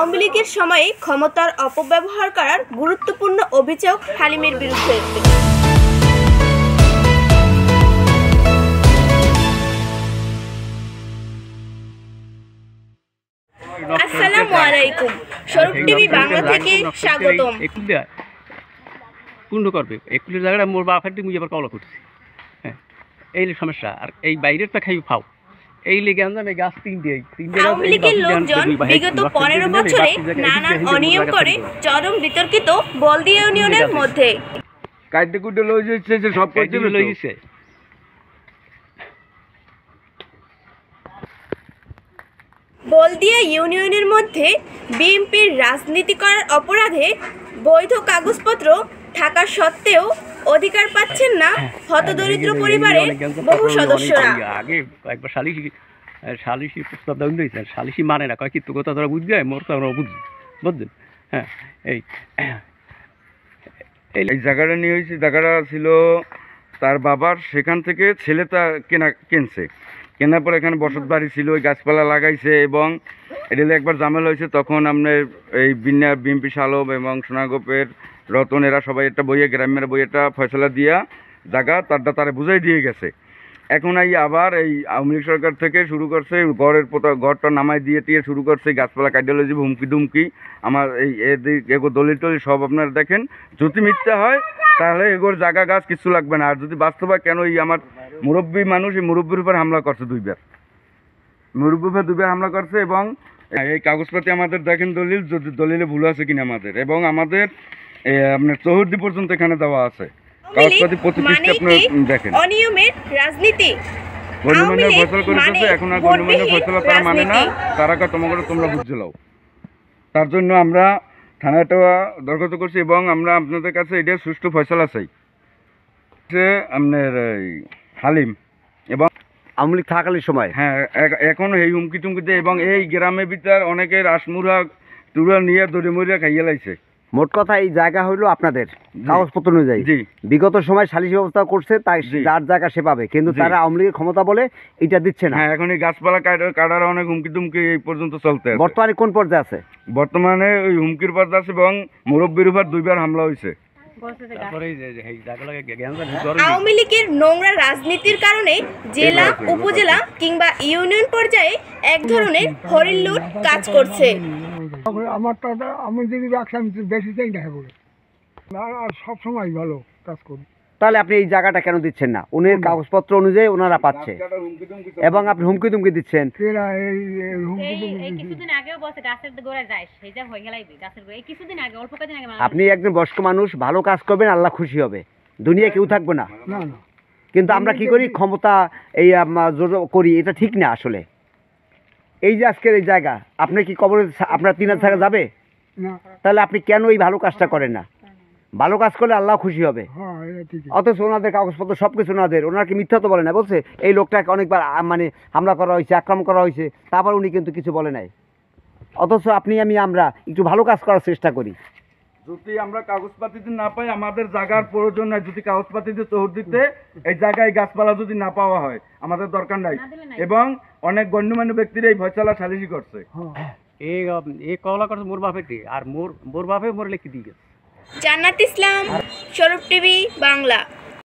আওয়ামী লীগের সময়ে ক্ষমতার অপব্যবহার করার গুরুত্বপূর্ণ অভিযোগ হালিমের বিরুদ্ধে। আসসালামু আলাইকুম, স্বরূপ টিভি বাংলা থেকে স্বাগতম। পূর্ণ করবে একুলের জায়গাটা মোর বাফারটি মুই আবার কলা করছি। হ্যাঁ, এই সমস্যা। আর এই বাইরেরটা খাই ফাও এই লেগে আমি গাছ আওয়ামী লীগের লোকজন বিগত 15 বছরে নানান অনিয়ম করে চরম বিতর্কিত বলদিয়া ইউনিয়নের মধ্যে কাটতে কুটে লই যাচ্ছে যে সব করতে লই যাচ্ছে। বলদিয়া ইউনিয়নের মধ্যে বিএনপির রাজনীতি করার অপরাধে বৈধ কাগজপত্র থাকা সত্ত্বেও অধিকার পাচ্ছেন না হতদরিদ্র পরিবারের বহু সদস্যরা। আগে একবার সালিশি প্রস্তাব দেওয়া হয়েছে, সালিশি মানে না, কয় কিন্তু কথা তোরা বুঝবে, মোর তো আমরা বুঝি, বুঝলেন? হ্যাঁ, এই জায়গাটা নিয়ে হয়েছে, জায়গাটা ছিল তার বাবার, সেখান থেকে ছেলেটা কিনছে, কেনার পর এখানে বসত বাড়ি ছিল, ওই গাছপালা লাগাইছে এবং এটা একবার ঝামেলা হয়েছে। তখন আপনার এই বিএমপি সালম এবং সোনাগোপের রতন এরা সবাই একটা বইয়ে, গ্রামের বইয়েটা ফয়সলা দিয়া জায়গা তারা বুঝাই দিয়ে গেছে। এখন এই আবার এই আওয়ামী লীগ সরকার থেকে শুরু করছে, ঘরটা নামাই দিয়ে শুরু করছে গাছপালা কাইডিওলজি, হুমকি দুমকি। আমার এই এগো দলিল টলিল সব আপনারা দেখেন, যদি মিথ্যা হয় তাহলে এগোর জায়গা গাছ কিছু লাগবে না। আর যদি বাস্তব হয়, কেন এই আমার মুরব্বী মানুষ, এই মুরব্বীর উপর হামলা করছে দুইবার হামলা করছে। এবং এই কাগজপাতি আমাদের দেখেন, দলিল যদি দলিলে ভুল আছে কিনা আমাদের, এবং আমাদের আপনার চৌহদ্দি পর্যন্ত এখানে দেওয়া আছে কাগজপাতি প্রতিপৃষ্ঠে আপনার দেখেন। অনিয়মের রাজনীতি গণ্যমান্য ফয়সলা করেছে, এখন আর গণ্যমান্য ফয়সলা তারা মানে না, তারা তোমরা বুঝে লাও। তার জন্য আমরা থানাটা দরখাস্ত করছি এবং আমরা আপনাদের কাছে এটা সুষ্ঠু ফয়সলা চাই। আপনার হালিম এবং আওয়ামী লীগ থাকাকালীন সময়, হ্যাঁ, এখন এই হুমকি টুমকিতে এবং এই গ্রামের ভিতর অনেকের আসমুরা টুরা নিয়ে দড়ি মরিয়া খাইয়ে লাইছে। মোট কথা এই জায়গা হইলো আপনাদের কাগজপত্র অনুযায়ী। বিগত সময় সালিশি ব্যবস্থা করছে, তাই যার জায়গা সে পাবে, কিন্তু তারা আওয়ামী লীগের ক্ষমতা বলে এটা দিচ্ছে না। হ্যাঁ, এখন এই গাছপালা কাটার অনেক হুমকি টুমকি এই পর্যন্ত চলতে আছে। বর্তমানে কোন পর্যায়ে আছে? বর্তমানে ওই হুমকির পর্যায়ে আছে এবং মুরব্বীর উপর 2 বার হামলা হয়েছে। আওয়ামী লীগের নোংরা রাজনীতির কারণে জেলা, উপজেলা কিংবা ইউনিয়ন পর্যায়ে এক ধরনের হরিলুট কাজ করছে। আমি যদি ব্যবসা বেশি চাই না, আর সবসময় ভালো কাজ করি। তাহলে আপনি এই জায়গাটা কেন দিচ্ছেন না? উনির কাগজপত্র অনুযায়ী ওনারা পাচ্ছে এবং আপনি হুমকি তুমকি দিচ্ছেন। আপনি একজন বয়স্ক মানুষ, ভালো কাজ করবেন, আল্লাহ খুশি হবে, দুনিয়া কেউ থাকবে না। কিন্তু আমরা কি করি, ক্ষমতা এই করি, এটা ঠিক না আসলে। এই যে আজকের এই জায়গা, আপনি কি কবরে আপনার 3 হাত থাকা যাবে? তাহলে আপনি কেন এই ভালো কাজটা করেন না? ভালো কাজ করলে আল্লাহ খুশি হবে। অথচ ওনাদের কাগজপত্র সব কিছু ওনাদের, ওনার কি মিথ্যা তো বলে না, বলছে এই লোকটাকে অনেকবার মানে হামলা করা হয়েছে, আক্রমণ করা হয়েছে, তারপর উনি কিন্তু কিছু বলে নাই। অথচ আমরা একটু ভালো কাজ করার চেষ্টা করি। যদি আমরা কাগজপাতিতে না পাই, আমাদের জায়গার প্রয়োজন নাই। যদি কাগজপাতিতে চৌহদ্দিতে এই জায়গায় গাছপালা যদি না পাওয়া হয়, আমাদের দরকার নাই। এবং অনেক গণ্যমান্য ব্যক্তিরা এই ফয়সালা সালিশি করছে। এই কলা করছে মোর বাপে, আর মোর বাপে মোর লিখে দিয়ে গেছে। জান্নাত ইসলাম, স্বরূপ টিভি বাংলা।